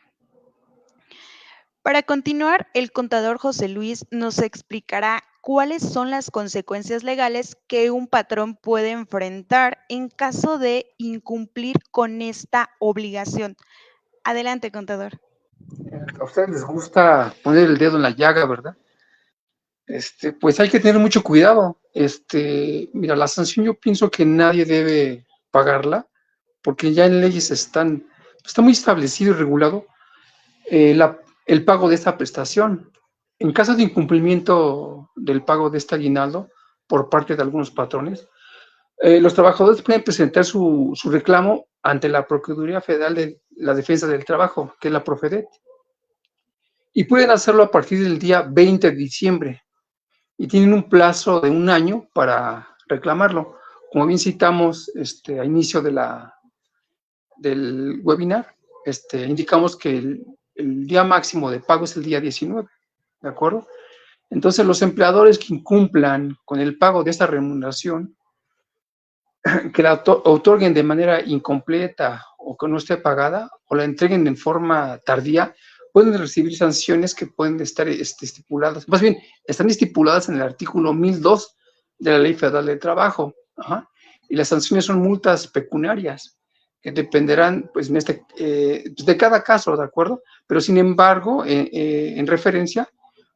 S2: Para continuar, el contador José Luis nos explicará cuáles son las consecuencias legales que un patrón puede enfrentar en caso de incumplir con esta obligación. Adelante, contador.
S3: A ustedes les gusta poner el dedo en la llaga, ¿verdad? Pues hay que tener mucho cuidado. Mira, la sanción yo pienso que nadie debe pagarla, porque ya en leyes está muy establecido y regulado el pago de esta prestación. En caso de incumplimiento del pago de este aguinaldo por parte de algunos patrones, los trabajadores pueden presentar su reclamo ante la Procuraduría Federal de la Defensa del Trabajo, que es la Profedet, y pueden hacerlo a partir del día 20 de diciembre, y tienen un plazo de un año para reclamarlo. Como bien citamos a inicio del webinar, indicamos que el día máximo de pago es el día 19, ¿de acuerdo? Entonces, los empleadores que incumplan con el pago de esta remuneración, que la otorguen de manera incompleta o que no esté pagada o la entreguen en forma tardía, pueden recibir sanciones que pueden estar estipuladas, más bien, están estipuladas en el artículo 1002 de la Ley Federal del Trabajo. Ajá. Y las sanciones son multas pecuniarias que dependerán, pues, de cada caso, ¿de acuerdo? Pero, sin embargo, en referencia,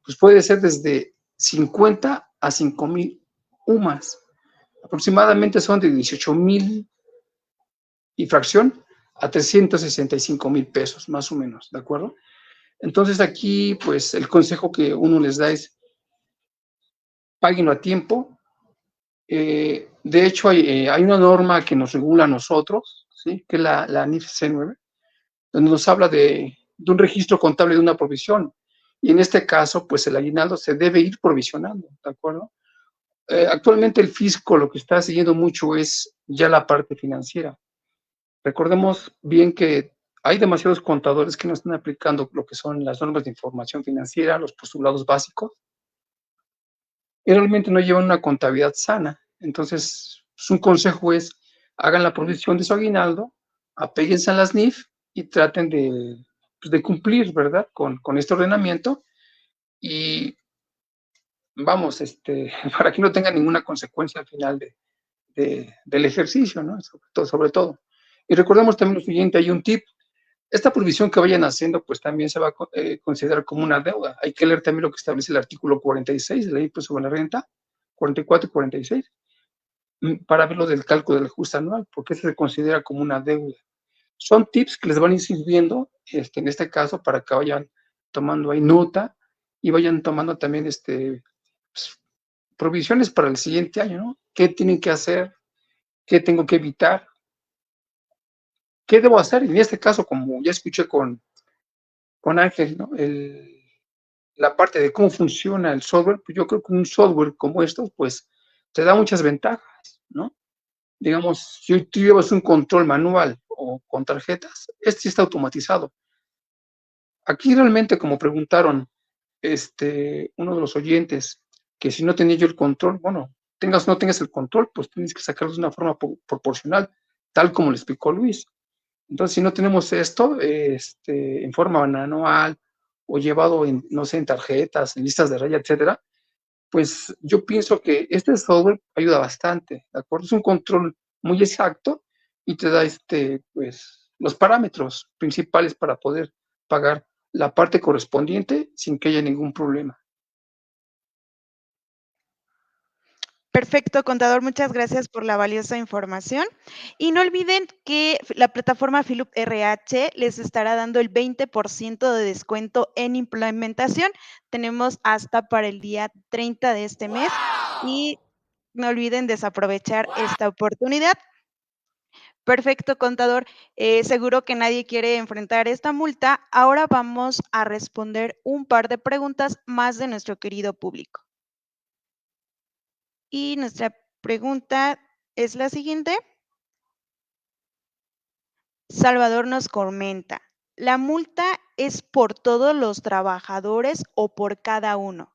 S3: pues puede ser desde 50 a 5,000 UMAS. Aproximadamente son de 18,000 y fracción a 365,000 pesos, más o menos, ¿de acuerdo? Entonces aquí, pues, el consejo que uno les da es, páguenlo a tiempo. De hecho, hay una norma que nos regula a nosotros, ¿sí? Que es la NIF C9, donde nos habla de un registro contable de una provisión. Y en este caso, pues, el aguinaldo se debe ir provisionando, ¿de acuerdo? Actualmente el fisco lo que está siguiendo mucho es ya la parte financiera. Recordemos bien que hay demasiados contadores que no están aplicando lo que son las normas de información financiera, los postulados básicos, y realmente no llevan una contabilidad sana. Entonces, un consejo es, hagan la provisión de su aguinaldo, apéguense a las NIF y traten de cumplir, ¿verdad?, con este ordenamiento y vamos, para que no tenga ninguna consecuencia al final del ejercicio, ¿no? Sobre todo. Y recordemos también lo siguiente, hay un tip. Esta provisión que vayan haciendo, pues también se va a considerar como una deuda. Hay que leer también lo que establece el artículo 46 de la Ley sobre la Renta, 44 y 46, para ver lo del cálculo del ajuste anual, porque eso se considera como una deuda. Son tips que les van a ir sirviendo, en este caso, para que vayan tomando ahí nota y vayan tomando también pues, provisiones para el siguiente año, ¿no? ¿Qué tienen que hacer? ¿Qué tengo que evitar? ¿Qué debo hacer? En este caso, como ya escuché con Ángel, ¿no? La parte de cómo funciona el software, pues yo creo que un software como estos, pues te da muchas ventajas, ¿no? Digamos, si tú llevas un control manual o con tarjetas, este está automatizado. Aquí realmente, como preguntaron uno de los oyentes, que si no tenía yo el control, bueno, tengas o no tengas el control, pues tienes que sacarlo de una forma proporcional, tal como le explicó Luis. Entonces, si no tenemos esto en forma manual o llevado en, no sé, en tarjetas, en listas de raya, etcétera, pues yo pienso que este software ayuda bastante, ¿de acuerdo? Es un control muy exacto y te da pues, los parámetros principales para poder pagar la parte correspondiente sin que haya ningún problema.
S2: Perfecto, contador, muchas gracias por la valiosa información. Y no olviden que la plataforma Filup RH les estará dando el 20% de descuento en implementación. Tenemos hasta para el día 30 de este mes y no olviden desaprovechar esta oportunidad. Perfecto, contador. Seguro que nadie quiere enfrentar esta multa. Ahora vamos a responder un par de preguntas más de nuestro querido público. Y nuestra pregunta es la siguiente. Salvador nos comenta, ¿la multa es por todos los trabajadores o por cada uno?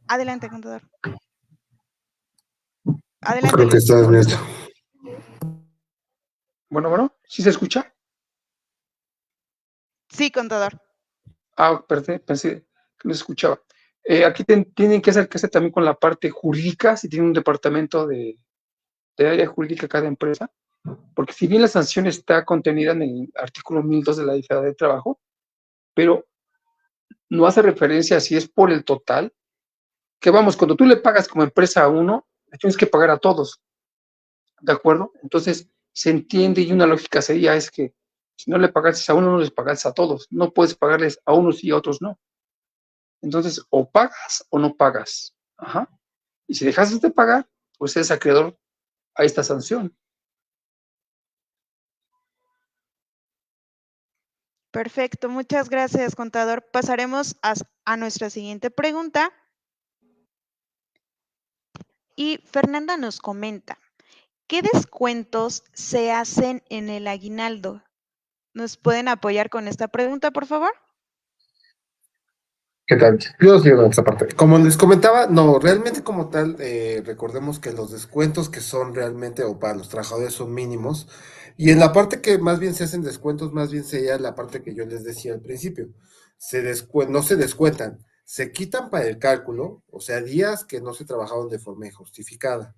S2: Adelante, contador. Adelante,
S4: Creo que
S2: Luis.
S4: estás neto.
S3: Bueno, ¿sí se escucha?
S2: Sí, contador.
S3: Perdón, pensé que no se escuchaba. Aquí tienen que hacer también con la parte jurídica, si tienen un departamento de área jurídica cada empresa, porque si bien la sanción está contenida en el artículo 1002 de la Ley Federal del Trabajo, pero no hace referencia a si es por el total, que vamos, cuando tú le pagas como empresa a uno, le tienes que pagar a todos, ¿de acuerdo? Entonces, se entiende y una lógica sería es que si no le pagases a uno, no les pagas a todos, no puedes pagarles a unos y a otros no. Entonces, o pagas o no pagas. Ajá. Y si dejas de pagar, pues eres acreedor a esta sanción.
S2: Perfecto, muchas gracias, contador. Pasaremos a nuestra siguiente pregunta. Y Fernanda nos comenta, ¿qué descuentos se hacen en el aguinaldo? ¿Nos pueden apoyar con esta pregunta, por favor?
S4: ¿Qué tal? Yo sigo en esta parte. Como les comentaba, no, realmente como tal, recordemos que los descuentos que son realmente o para los trabajadores son mínimos. Y en la parte que más bien se hacen descuentos, más bien sería la parte que yo les decía al principio. No se descuentan, se quitan para el cálculo, o sea, días que no se trabajaron de forma injustificada,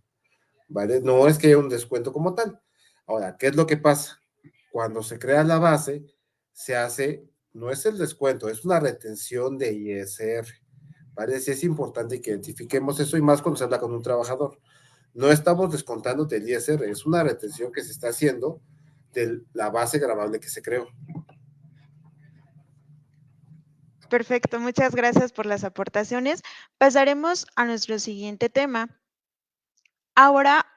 S4: ¿vale? No es que haya un descuento como tal. Ahora, ¿qué es lo que pasa? Cuando se crea la base, se hace, no es el descuento, es una retención de ISR, ¿vale? Sí es importante que identifiquemos eso y más cuando se habla con un trabajador. No estamos descontando del ISR, es una retención que se está haciendo de la base gravable que se creó.
S2: Perfecto, muchas gracias por las aportaciones. Pasaremos a nuestro siguiente tema. Ahora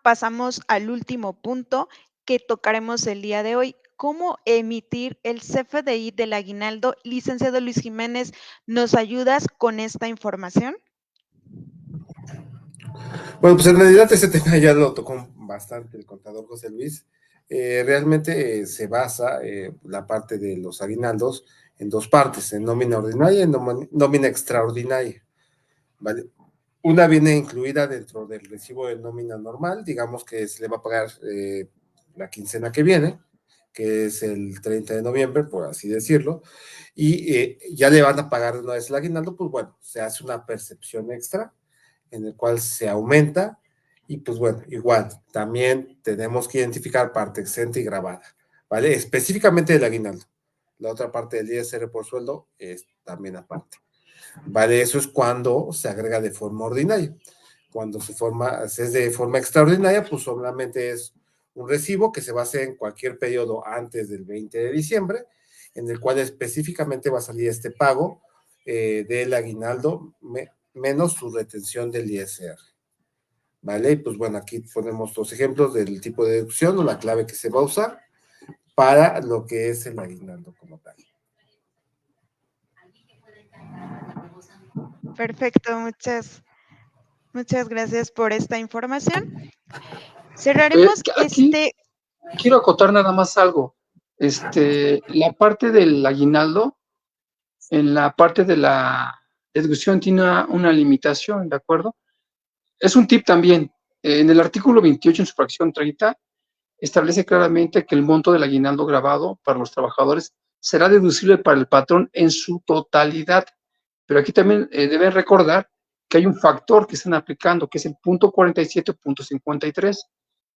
S2: pasamos al último punto que tocaremos el día de hoy. ¿Cómo emitir el CFDI del aguinaldo? Licenciado Luis Jiménez, ¿nos ayudas con esta información?
S4: Bueno, pues en realidad ese tema ya lo tocó bastante el contador José Luis. Realmente se basa la parte de los aguinaldos en dos partes, en nómina ordinaria y en nómina extraordinaria, ¿vale? Una viene incluida dentro del recibo de nómina normal, digamos que se le va a pagar la quincena que viene, que es el 30 de noviembre, por así decirlo, y ya le van a pagar una vez el aguinaldo, pues bueno, se hace una percepción extra en el cual se aumenta y pues bueno, igual, también tenemos que identificar parte exenta y grabada, ¿vale? Específicamente del aguinaldo. La otra parte del ISR por sueldo es también aparte. ¿Vale? Eso es cuando se agrega de forma ordinaria. Cuando se es de forma extraordinaria, pues solamente es un recibo que se va a hacer en cualquier periodo antes del 20 de diciembre, en el cual específicamente va a salir este pago del aguinaldo menos su retención del ISR. ¿Vale? Y pues bueno, aquí ponemos dos ejemplos del tipo de deducción o la clave que se va a usar para lo que es el aguinaldo como tal.
S2: Perfecto, muchas gracias por esta información. Cerraremos
S3: Aquí quiero acotar nada más algo. La parte del aguinaldo, en la parte de la deducción tiene una limitación, ¿de acuerdo? Es un tip también. En el artículo 28, en su fracción 30, establece claramente que el monto del aguinaldo grabado para los trabajadores será deducible para el patrón en su totalidad. Pero aquí también deben recordar que hay un factor que están aplicando, que es el punto 47.53,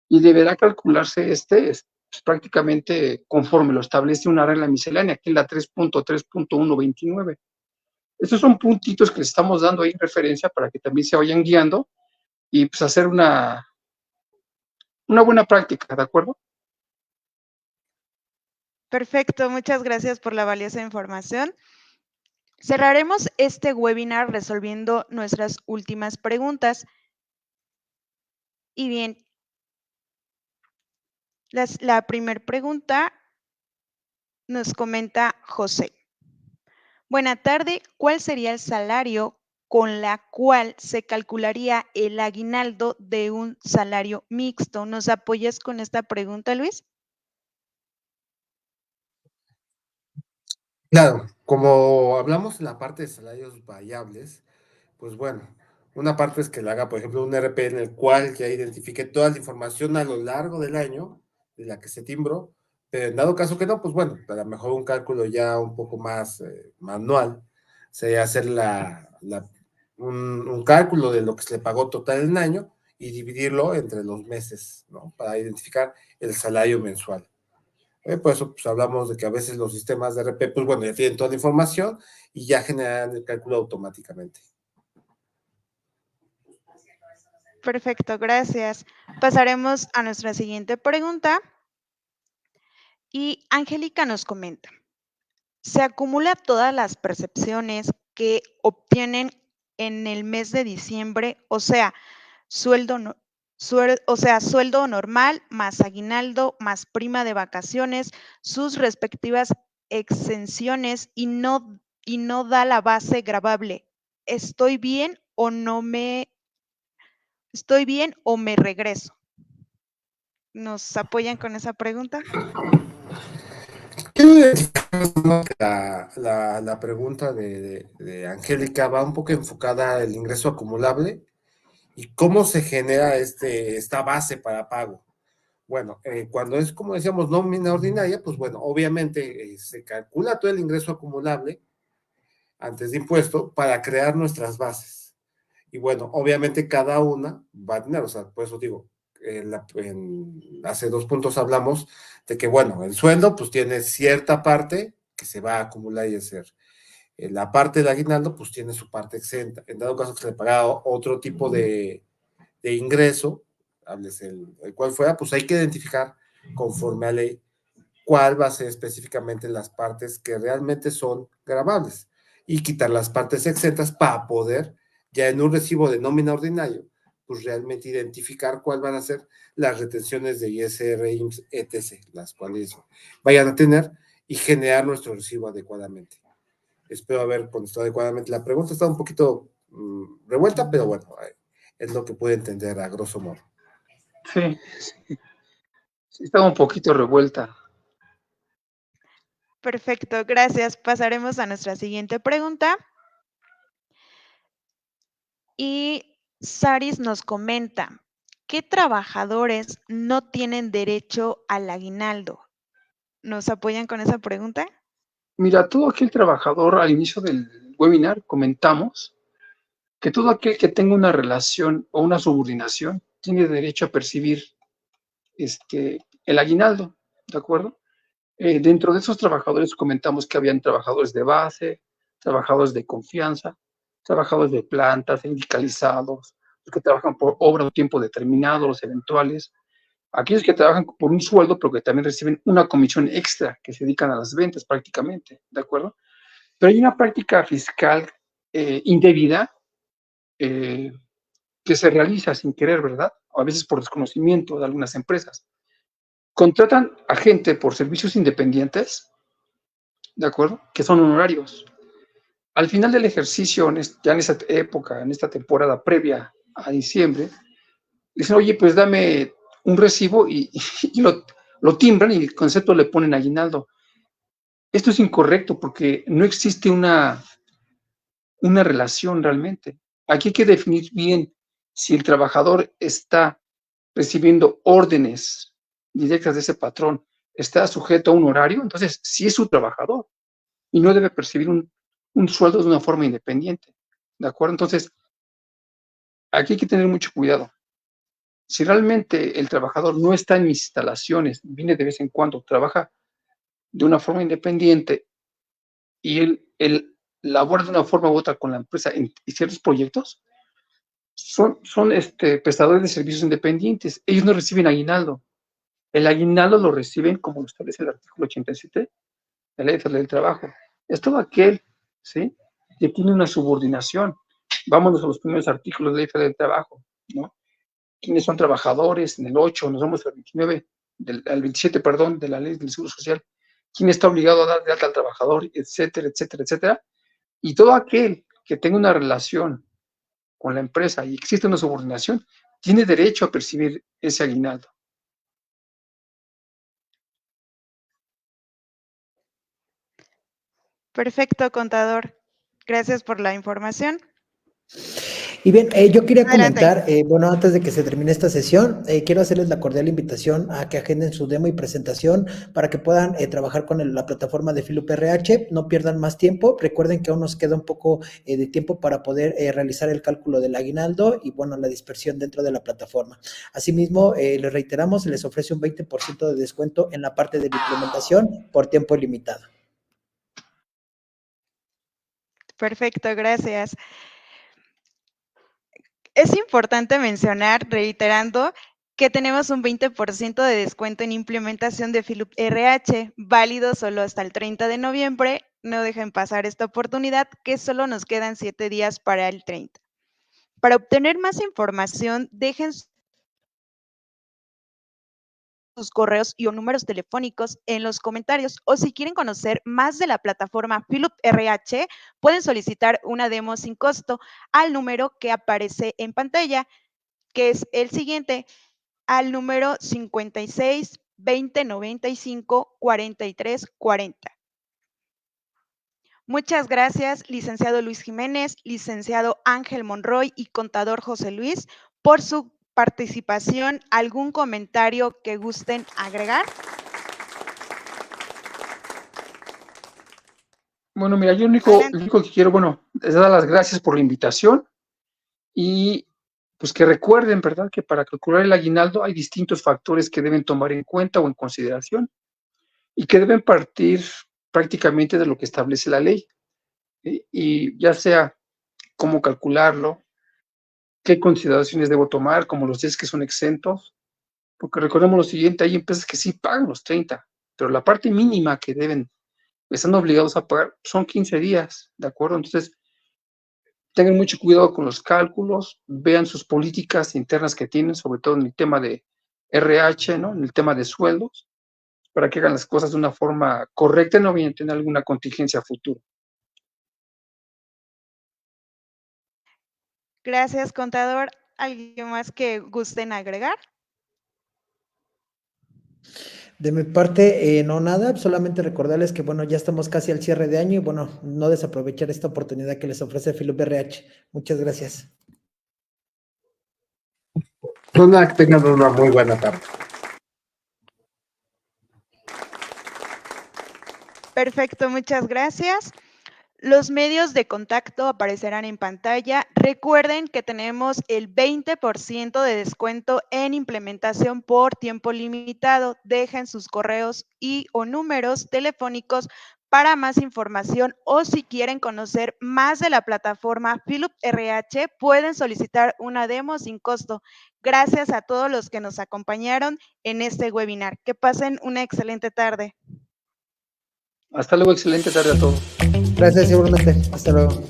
S3: y deberá calcularse pues, prácticamente conforme lo establece una regla miscelánea, que es la 3.3.129. Estos son puntitos que les estamos dando ahí en referencia para que también se vayan guiando y pues hacer una buena práctica, ¿de acuerdo?
S2: Perfecto, muchas gracias por la valiosa información. Cerraremos este webinar resolviendo nuestras últimas preguntas. Y bien, la primera pregunta nos comenta José. Buena tarde, ¿cuál sería el salario con la cual se calcularía el aguinaldo de un salario mixto? ¿Nos apoyas con esta pregunta, Luis?
S4: Claro, como hablamos en la parte de salarios variables, pues bueno, una parte es que le haga, por ejemplo, un RP en el cual ya identifique toda la información a lo largo del año de la que se timbró, pero en dado caso que no, pues bueno, a lo mejor un cálculo ya un poco más manual, sería hacer un cálculo de lo que se le pagó total en el año y dividirlo entre los meses, ¿no? Para identificar el salario mensual. Por eso pues, hablamos de que a veces los sistemas de RP, pues bueno, ya tienen toda la información y ya generan el cálculo automáticamente.
S2: Perfecto, gracias. Pasaremos a nuestra siguiente pregunta. Y Angélica nos comenta, se acumula todas las percepciones que obtienen en el mes de diciembre, o sea, sueldo normal más aguinaldo más prima de vacaciones, sus respectivas exenciones y no da la base gravable. ¿Estoy bien o me regreso? ¿Nos apoyan con esa pregunta?
S4: Quiero identificar, ¿no?, que la pregunta de Angélica va un poco enfocada al ingreso acumulable y cómo se genera esta base para pago. Bueno, cuando es, como decíamos, nómina ordinaria, pues bueno, obviamente se calcula todo el ingreso acumulable antes de impuesto para crear nuestras bases. Y bueno, obviamente cada una va a tener, o sea, por eso digo, hace 2 puntos hablamos de que, bueno, el sueldo pues tiene cierta parte que se va a acumular y hacer. La parte del aguinaldo pues tiene su parte exenta. En dado caso que se le paga otro tipo de ingreso, hables el cual fuera, pues hay que identificar conforme a ley cuál va a ser específicamente las partes que realmente son gravables y quitar las partes exentas para poder, ya en un recibo de nómina ordinario, pues realmente identificar cuáles van a ser las retenciones de ISR, IMSS, etc., las cuales vayan a tener y generar nuestro recibo adecuadamente. Espero haber contestado adecuadamente. La pregunta está un poquito revuelta, pero bueno, es lo que puede entender a grosso modo.
S3: Sí, sí, está un poquito revuelta.
S2: Perfecto, gracias. Pasaremos a nuestra siguiente pregunta. Y Saris nos comenta, ¿qué trabajadores no tienen derecho al aguinaldo? ¿Nos apoyan con esa pregunta?
S3: Mira, todo aquel trabajador, al inicio del webinar comentamos que todo aquel que tenga una relación o una subordinación tiene derecho a percibir el aguinaldo, ¿de acuerdo? Dentro de esos trabajadores comentamos que habían trabajadores de base, trabajadores de confianza, trabajadores de planta, sindicalizados, los que trabajan por obra o tiempo determinado, los eventuales, aquellos que trabajan por un sueldo, pero que también reciben una comisión extra, que se dedican a las ventas prácticamente, ¿de acuerdo? Pero hay una práctica fiscal indebida que se realiza sin querer, ¿verdad? O a veces por desconocimiento de algunas empresas. Contratan a gente por servicios independientes, ¿de acuerdo? Que son honorarios. Al final del ejercicio, ya en esa época, en esta temporada previa a diciembre, dicen, oye, pues dame un recibo y lo timbran y el concepto le ponen aguinaldo. Esto es incorrecto porque no existe una relación realmente. Aquí hay que definir bien si el trabajador está recibiendo órdenes directas de ese patrón, está sujeto a un horario, entonces sí es su trabajador y no debe percibir un sueldo de una forma independiente, ¿de acuerdo? Entonces, aquí hay que tener mucho cuidado. Si realmente el trabajador no está en mis instalaciones, viene de vez en cuando, trabaja de una forma independiente y él labora de una forma u otra con la empresa en ciertos proyectos, son prestadores de servicios independientes. Ellos no reciben aguinaldo. El aguinaldo lo reciben, como lo establece el artículo 87 de la Ley Federal del Trabajo. Es todo aquel, ¿sí?, que tiene una subordinación. Vámonos a los primeros artículos de la Ley Federal del Trabajo, ¿no? ¿Quiénes son trabajadores? En el 8, nos vamos al 29, al 27, perdón, de la Ley del Seguro Social. ¿Quién está obligado a dar de alta al trabajador? Etcétera, etcétera, etcétera. Y todo aquel que tenga una relación con la empresa y existe una subordinación, tiene derecho a percibir ese aguinaldo.
S2: Perfecto, contador. Gracias por la información.
S5: Y bien, yo quería
S2: Adelante.
S5: comentar, bueno, antes de que se termine esta sesión, quiero hacerles la cordial invitación a que agenden su demo y presentación para que puedan trabajar con la plataforma de Filup RH, no pierdan más tiempo, recuerden que aún nos queda un poco de tiempo para poder realizar el cálculo del aguinaldo y, bueno, la dispersión dentro de la plataforma. Asimismo, les reiteramos, se les ofrece un 20% de descuento en la parte de la implementación por tiempo limitado.
S2: Perfecto, gracias. Es importante mencionar, reiterando, que tenemos un 20% de descuento en implementación de Filup RH, válido solo hasta el 30 de noviembre. No dejen pasar esta oportunidad, que solo nos quedan 7 días para el 30. Para obtener más información, dejen sus correos y o números telefónicos en los comentarios, o si quieren conocer más de la plataforma Filup RH, pueden solicitar una demo sin costo al número que aparece en pantalla, que es el siguiente: al número 56 20 95 43 40. Muchas gracias, licenciado Luis Jiménez, licenciado Ángel Monroy y contador José Luis, por su participación. ¿Algún comentario que gusten agregar?
S3: Bueno, mira, yo lo
S2: Adelante.
S3: único que quiero, bueno, es dar las gracias por la invitación y pues que recuerden, ¿verdad?, que para calcular el aguinaldo hay distintos factores que deben tomar en cuenta o en consideración y que deben partir prácticamente de lo que establece la ley. Y ya sea cómo calcularlo, qué consideraciones debo tomar, como los días que son exentos, porque recordemos lo siguiente, hay empresas que sí pagan los 30, pero la parte mínima que están obligados a pagar son 15 días, ¿de acuerdo? Entonces, tengan mucho cuidado con los cálculos, vean sus políticas internas que tienen, sobre todo en el tema de RH, ¿no?, en el tema de sueldos, para que hagan las cosas de una forma correcta y no vayan a tener alguna contingencia futura.
S2: Gracias, contador. ¿Alguien más que gusten agregar?
S5: De mi parte, no nada, solamente recordarles que, bueno, ya estamos casi al cierre de año y, bueno, no desaprovechar esta oportunidad que les ofrece Filup RH. Muchas gracias.
S4: Que tengan una muy buena tarde.
S2: Perfecto, muchas gracias. Los medios de contacto aparecerán en pantalla. Recuerden que tenemos el 20% de descuento en implementación por tiempo limitado. Dejen sus correos y o números telefónicos para más información, o si quieren conocer más de la plataforma Filup RH, pueden solicitar una demo sin costo. Gracias a todos los que nos acompañaron en este webinar. Que pasen una excelente tarde.
S3: Hasta luego, excelente tarde a todos.
S5: Gracias, seguramente. Hasta luego.